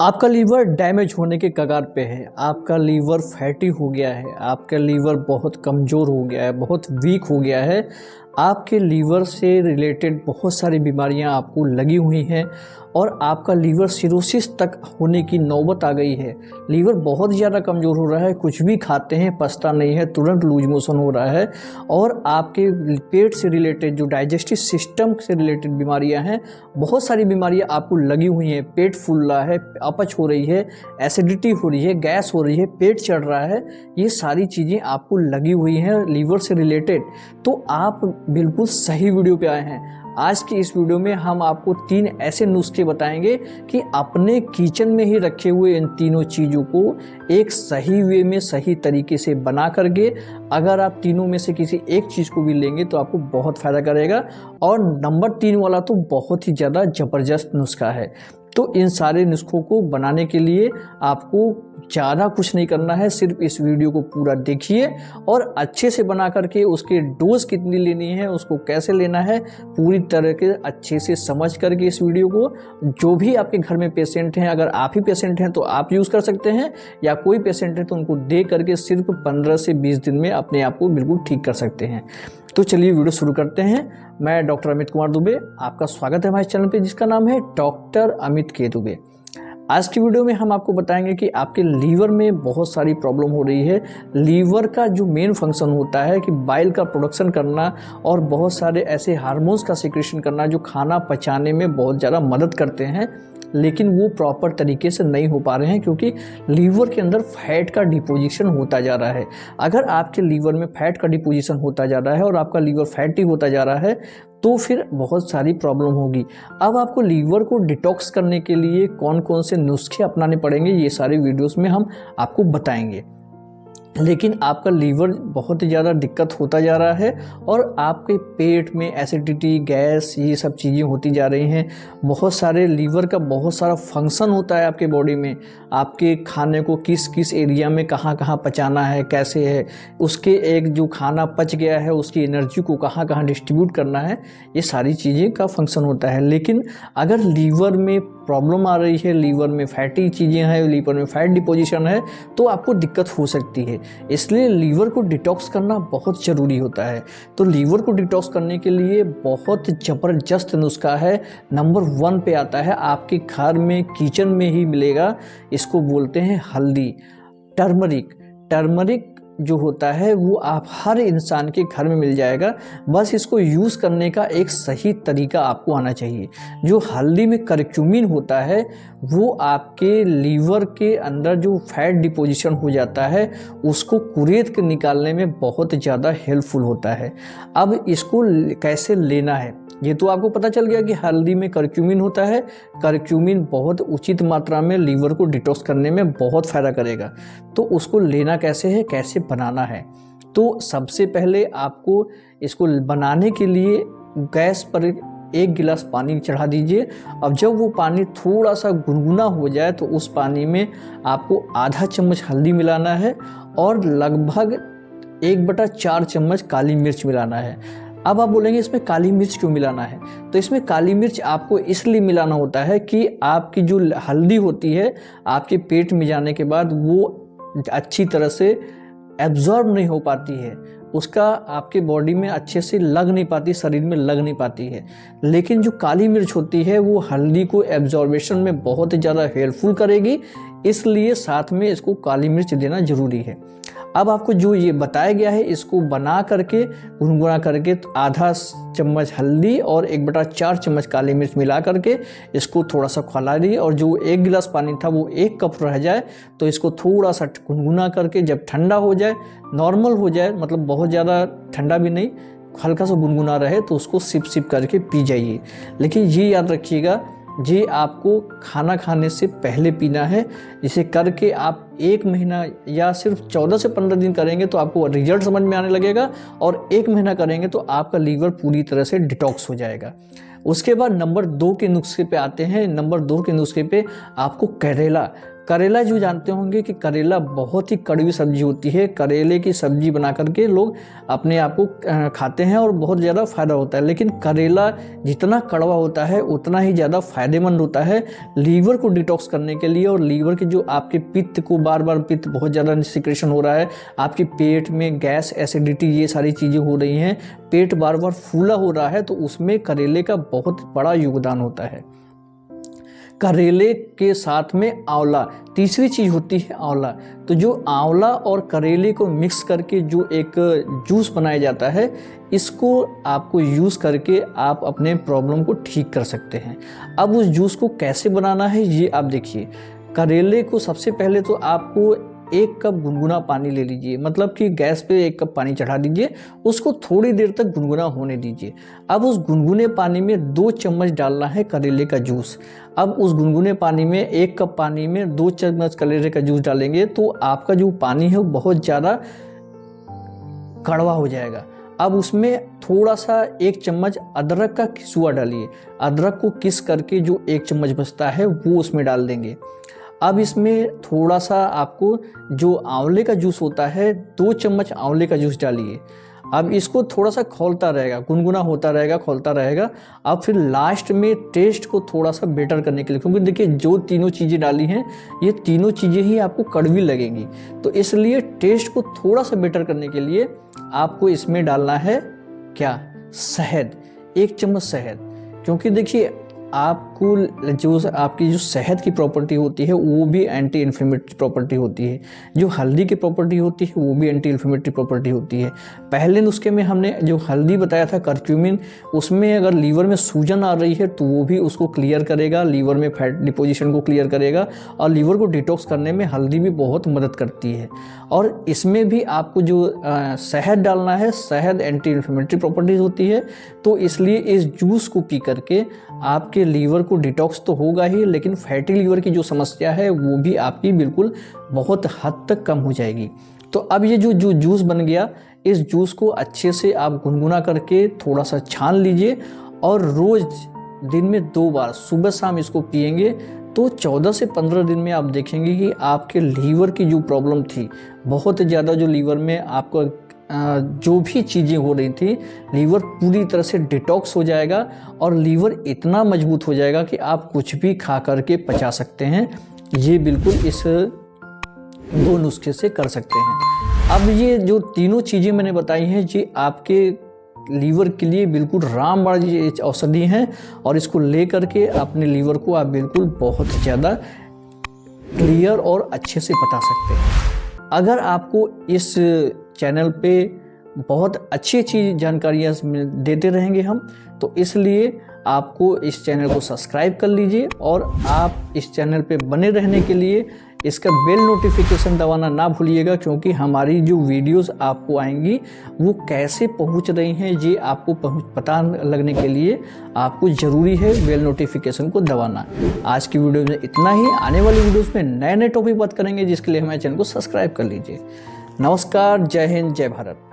आपका liver damage होने के कगार पे है। आपका लीवर फैटी हो गया है। आपका लीवर बहुत कमज़ोर हो गया है, बहुत वीक हो गया है। आपके लीवर से रिलेटेड बहुत सारी बीमारियां आपको लगी हुई हैं और आपका लीवर सिरोसिस तक होने की नौबत आ गई है। लीवर बहुत ज़्यादा कमज़ोर हो रहा है, कुछ भी खाते हैं पचता नहीं है, तुरंत लूज मोशन हो रहा है। और आपके पेट से रिलेटेड जो डाइजेस्टिव सिस्टम से रिलेटेड बीमारियां हैं, बहुत सारी बीमारियां आपको लगी हुई हैं। पेट फूल रहा है, अपच हो रही है, एसिडिटी हो रही है, गैस हो रही है, पेट चढ़ रहा है, ये सारी चीज़ें आपको लगी हुई हैं लीवर से रिलेटेड। तो आप बिल्कुल सही वीडियो पे आए हैं। आज की इस वीडियो में हम आपको 3 ऐसे नुस्खे बताएंगे कि अपने किचन में ही रखे हुए इन तीनों चीज़ों को एक सही वे में, सही तरीके से बना करके अगर आप तीनों में से किसी एक चीज़ को भी लेंगे तो आपको बहुत फ़ायदा करेगा। और नंबर 3 वाला तो बहुत ही ज़्यादा ज़बरदस्त नुस्खा है। तो इन सारे नुस्खों को बनाने के लिए आपको ज़्यादा कुछ नहीं करना है, सिर्फ इस वीडियो को पूरा देखिए और अच्छे से बना करके उसके डोज कितनी लेनी है, उसको कैसे लेना है, पूरी तरह के अच्छे से समझ करके इस वीडियो को, जो भी आपके घर में पेशेंट हैं, अगर आप ही पेशेंट हैं तो आप यूज़ कर सकते हैं, या कोई पेशेंट है तो उनको दे करके सिर्फ 15 से 20 दिन में अपने आप को बिल्कुल ठीक कर सकते हैं। तो चलिए वीडियो शुरू करते हैं। मैं डॉक्टर अमित कुमार दुबे, आपका स्वागत है हमारे चैनल पे जिसका नाम है डॉक्टर अमित के दुबे। आज की वीडियो में हम आपको बताएंगे कि आपके लीवर में बहुत सारी प्रॉब्लम हो रही है। लीवर का जो मेन फंक्शन होता है कि बाइल का प्रोडक्शन करना और बहुत सारे ऐसे हार्मोन्स का सिक्रेशन करना जो खाना पचाने में बहुत ज़्यादा मदद करते हैं, लेकिन वो प्रॉपर तरीके से नहीं हो पा रहे हैं क्योंकि लीवर के अंदर फैट का डिपोजिशन होता जा रहा है। अगर आपके लीवर में फैट का डिपोजिशन होता जा रहा है और आपका लीवर फैटी होता जा रहा है तो फिर बहुत सारी प्रॉब्लम होगी। अब आपको लीवर को डिटॉक्स करने के लिए कौन कौन से नुस्खे अपनाने पड़ेंगे, ये सारे वीडियोस में हम आपको बताएंगे। लेकिन आपका लीवर बहुत ही ज़्यादा दिक्कत होता जा रहा है और आपके पेट में एसिडिटी, गैस, ये सब चीज़ें होती जा रही हैं। बहुत सारे लीवर का बहुत सारा फंक्शन होता है आपके बॉडी में। आपके खाने को किस किस एरिया में कहाँ कहाँ पचाना है, कैसे है, उसके एक जो खाना पच गया है उसकी एनर्जी को कहाँ कहाँ डिस्ट्रीब्यूट करना है, ये सारी चीज़ें का फंक्शन होता है। लेकिन अगर लीवर में प्रॉब्लम आ रही है, लीवर में फैटी चीज़ें हैं, लीवर में फैट डिपोजिशन है, तो आपको दिक्कत हो सकती है। इसलिए लीवर को डिटॉक्स करना बहुत ज़रूरी होता है। तो लीवर को डिटॉक्स करने के लिए बहुत ज़बरदस्त नुस्खा है। नंबर 1 पे आता है, आपके घर में किचन में ही मिलेगा। इसको बोलते हैं हल्दी, टर्मरिक। टर्मरिक जो होता है वो आप हर इंसान के घर में मिल जाएगा। बस इसको यूज़ करने का एक सही तरीका आपको आना चाहिए। जो हल्दी में करक्यूमिन होता है वो आपके लीवर के अंदर जो फैट डिपोजिशन हो जाता है उसको कुरेद के निकालने में बहुत ज़्यादा हेल्पफुल होता है। अब इसको कैसे लेना है ये तो आपको पता चल गया कि हल्दी में करक्यूमिन होता है। करक्यूमिन बहुत उचित मात्रा में लीवर को डिटॉक्स करने में बहुत फ़ायदा करेगा। तो उसको लेना कैसे है, कैसे बनाना है, तो सबसे पहले आपको इसको बनाने के लिए गैस पर 1 गिलास पानी चढ़ा दीजिए। अब जब वो पानी थोड़ा सा गुनगुना हो जाए तो उस पानी में आपको आधा चम्मच हल्दी मिलाना है और लगभग 1/4 चम्मच काली मिर्च मिलाना है। अब आप बोलेंगे इसमें काली मिर्च क्यों मिलाना है, तो इसमें काली मिर्च आपको इसलिए मिलाना होता है कि आपकी जो हल्दी होती है आपके पेट में जाने के बाद वो अच्छी तरह से एब्जॉर्ब नहीं हो पाती है, उसका आपके बॉडी में अच्छे से लग नहीं पाती, शरीर में लग नहीं पाती है। लेकिन जो काली मिर्च होती है वो हल्दी को एब्जॉर्बेशन में बहुत ज़्यादा हेल्पफुल करेगी, इसलिए साथ में इसको काली मिर्च देना ज़रूरी है। अब आपको जो ये बताया गया है इसको बना करके गुनगुना करके आधा चम्मच हल्दी और 1/4 चम्मच काली मिर्च मिला करके इसको थोड़ा सा खौला दिए और जो 1 गिलास पानी था वो 1 कप रह जाए तो इसको थोड़ा सा गुनगुना करके जब ठंडा हो जाए, नॉर्मल हो जाए, मतलब बहुत ज़्यादा ठंडा भी नहीं, हल्का सा गुनगुना रहे, तो उसको सिप सिप करके पी जाइए। लेकिन ये याद रखिएगा ये आपको खाना खाने से पहले पीना है। इसे करके आप 1 महीना या सिर्फ 14 से 15 दिन करेंगे तो आपको रिजल्ट समझ में आने लगेगा, और 1 महीना करेंगे तो आपका लीवर पूरी तरह से डिटॉक्स हो जाएगा। उसके बाद नंबर 2 के नुस्खे पे आते हैं। नंबर 2 के नुस्खे पे आपको करेला करेला जो जानते होंगे कि करेला बहुत ही कड़वी सब्जी होती है। करेले की सब्जी बना करके लोग अपने आप को खाते हैं और बहुत ज़्यादा फ़ायदा होता है, लेकिन करेला जितना कड़वा होता है उतना ही ज़्यादा फ़ायदेमंद होता है लीवर को डिटॉक्स करने के लिए। और लीवर के जो आपके पित्त को बार बार पित्त बहुत ज़्यादा सिक्रेशन हो रहा है, आपके पेट में गैस, एसिडिटी, ये सारी चीज़ें हो रही हैं, पेट बार बार फूला हो रहा है, तो उसमें करेले का बहुत बड़ा योगदान होता है। करेले के साथ में आंवला, तीसरी चीज़ होती है आंवला। तो जो आंवला और करेले को मिक्स करके जो एक जूस बनाया जाता है, इसको आपको यूज़ करके आप अपने प्रॉब्लम को ठीक कर सकते हैं। अब उस जूस को कैसे बनाना है ये आप देखिए। करेले को सबसे पहले तो आपको 1 कप गुनगुना पानी ले लीजिए, मतलब कि गैस पे 1 कप पानी चढ़ा दीजिए, उसको थोड़ी देर तक गुनगुना होने दीजिए। अब उस गुनगुने पानी में 2 चम्मच डालना है करेले का जूस। अब उस गुनगुने पानी में 1 कप पानी में 2 चम्मच करेले का जूस डालेंगे तो आपका जो पानी है वो बहुत ज़्यादा कड़वा हो जाएगा। अब उसमें थोड़ा सा 1 चम्मच अदरक का किसुआ डालिए। अदरक को किस करके जो 1 चम्मच बचता है वो उसमें डाल देंगे। अब इसमें थोड़ा सा आपको जो आंवले का जूस होता है, 2 चम्मच आंवले का जूस डालिए। अब इसको थोड़ा सा खौलता रहेगा, गुनगुना होता रहेगा, खौलता रहेगा। अब फिर लास्ट में टेस्ट को थोड़ा सा बेटर करने के लिए, क्योंकि देखिए जो तीनों चीज़ें डाली हैं ये तीनों चीज़ें ही आपको कड़वी लगेंगी, तो इसलिए टेस्ट को थोड़ा सा बेटर करने के लिए आपको इसमें डालना है क्या, शहद, 1 चम्मच शहद। क्योंकि देखिए आपको जो आपकी जो शहद की प्रॉपर्टी होती है वो भी एंटी इन्फ्लेमेटरी प्रॉपर्टी होती है, जो हल्दी की प्रॉपर्टी होती है वो भी एंटी इन्फ्लेमेटरी प्रॉपर्टी होती है। पहले नुस्खे में हमने जो हल्दी बताया था करक्यूमिन, उसमें अगर लीवर में सूजन आ रही है तो वो भी उसको क्लियर करेगा, लीवर में फैट डिपोजिशन को क्लियर करेगा, और लीवर को डिटॉक्स करने में हल्दी भी बहुत मदद करती है। और इसमें भी आपको जो शहद डालना है, शहद एंटी इन्फ्लेमेटरी प्रॉपर्टीज होती है, तो इसलिए इस जूस को पी करके आपके लीवर को डिटॉक्स तो होगा ही, लेकिन फैटी लीवर की जो समस्या है वो भी आपकी बिल्कुल बहुत हद तक कम हो जाएगी। तो अब ये जो जूस बन गया, इस जूस को अच्छे से आप गुनगुना करके थोड़ा सा छान लीजिए, और रोज़ दिन में 2 बार सुबह शाम इसको पिएंगे तो 14 से 15 दिन में आप देखेंगे कि आपके लीवर की जो प्रॉब्लम थी, बहुत ज़्यादा जो लीवर में आपको जो भी चीज़ें हो रही थी, लीवर पूरी तरह से डिटॉक्स हो जाएगा, और लीवर इतना मजबूत हो जाएगा कि आप कुछ भी खा करके पचा सकते हैं। ये बिल्कुल इस 2 नुस्खे से कर सकते हैं। अब ये जो तीनों चीज़ें मैंने बताई हैं, ये आपके लीवर के लिए बिल्कुल रामबाण औषधि हैं, और इसको ले करके अपने लीवर को आप बिल्कुल बहुत ज़्यादा क्लियर और अच्छे से पचा सकते हैं। अगर आपको इस चैनल पे बहुत अच्छी जानकारियाँ देते रहेंगे हम, तो इसलिए आपको इस चैनल को सब्सक्राइब कर लीजिए, और आप इस चैनल पे बने रहने के लिए इसका बेल नोटिफिकेशन दबाना ना भूलिएगा, क्योंकि हमारी जो वीडियोस आपको आएंगी वो कैसे पहुंच रही हैं ये आपको पता लगने के लिए आपको ज़रूरी है बेल नोटिफिकेशन को दबाना। आज की वीडियो में इतना ही। आने वाली वीडियोस में नए टॉपिक बात करेंगे, जिसके लिए हमारे चैनल को सब्सक्राइब कर लीजिए। नमस्कार, जय हिंद, जय भारत।